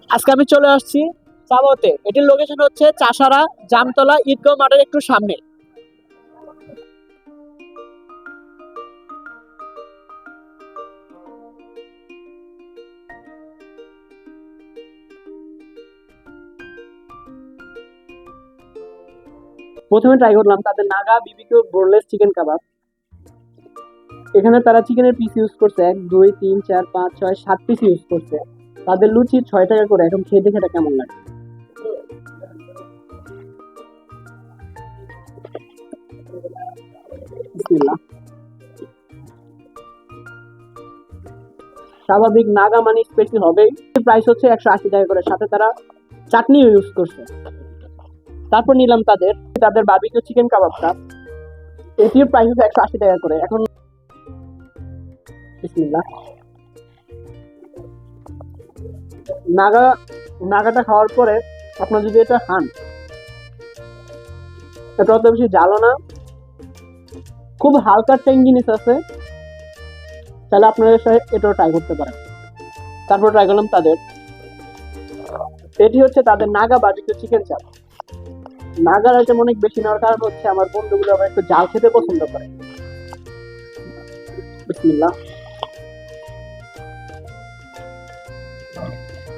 আজকে আমি চলে আসছি চাবাওতে। এটির লোকেশন হচ্ছে চাষারা জামতলা ঈদগাঁও মাঠের একটু সামনে। প্রথমে ট্রাই করলাম তাদের নাগা বিবিকিউ বোনলেস চিকেন কাবাব। এখানে তারা চিকেনের পিস ইউজ করছে 1 2 3 4 5 6 7 পিস ইউজ করছে। তাদের লুচি 6 টাকা করে। এখন খেয়ে দেখে এটা কেমন লাগে। বিসমিল্লাহ। স্বাভাবিক নাগা মানি স্পেশাল হবেই। প্রাইস হচ্ছে 180 টাকা করে, সাথে তারা চাটনিও ইউজ করছে। তারপর নিলাম তাদের তাদের বারবিকিউ চিকেন কাবাবটা। এটির প্রাইস হচ্ছে 180 টাকা করে। এখন বিসমিল্লাহ। নাগা নাগাটা খাওয়ার পরে আপনার যদি এটা খান, এটা অত বেশি জ্বালো না, খুব হালকা ট্যাঙ্গিনেস আছে, তাহলে আপনারা এটাও ট্রাই করতে পারেন। তারপর ট্রাই করলাম তাদের, এটি হচ্ছে তাদের নাগা বারবিকিউ চিকেন চাপ। নাগার আইটেম অনেক বেশি নেওয়ার কারণ হচ্ছে আমার বন্ধুগুলো আবার একটু জাল খেতে পছন্দ করে। বিসমিল্লাহ।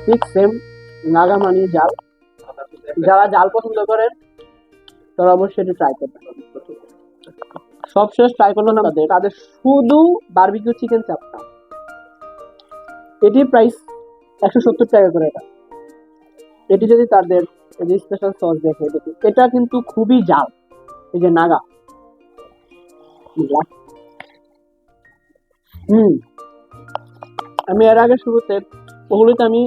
ঠিক সেম নাগা মানিয়ে জাল। যারা জাল পছন্দ করেন তারা অবশ্যই এটা ট্রাই করবেন। সবশেষ ট্রাই করলাম তাদের তাদের শুধু বারবিকিউ চিকেন চাপটা। এটির প্রাইস 170 টাকা করে। এটি যদি তাদের স্পেশাল সস দেখে দেখি, এটা কিন্তু খুবই জাল। এই যে নাগা, আমি এর আগে শুরুতে ওগুলোতে আমি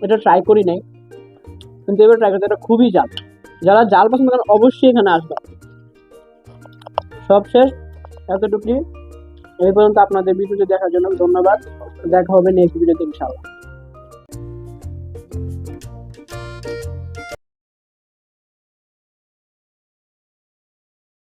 এটা ট্রাই করি নাই, কিন্তু এবার ট্রাই করতে, এটা খুবই জাল। যারা জাল পছন্দ করেন অবশ্যই এখানে আসবে। সবশেষ এতটুকুই। এই পর্যন্ত আপনাদের ভিডিওটি দেখার জন্য ধন্যবাদ। দেখা হবে নেক্সট ভিডিওতে ইনশাআল্লাহ।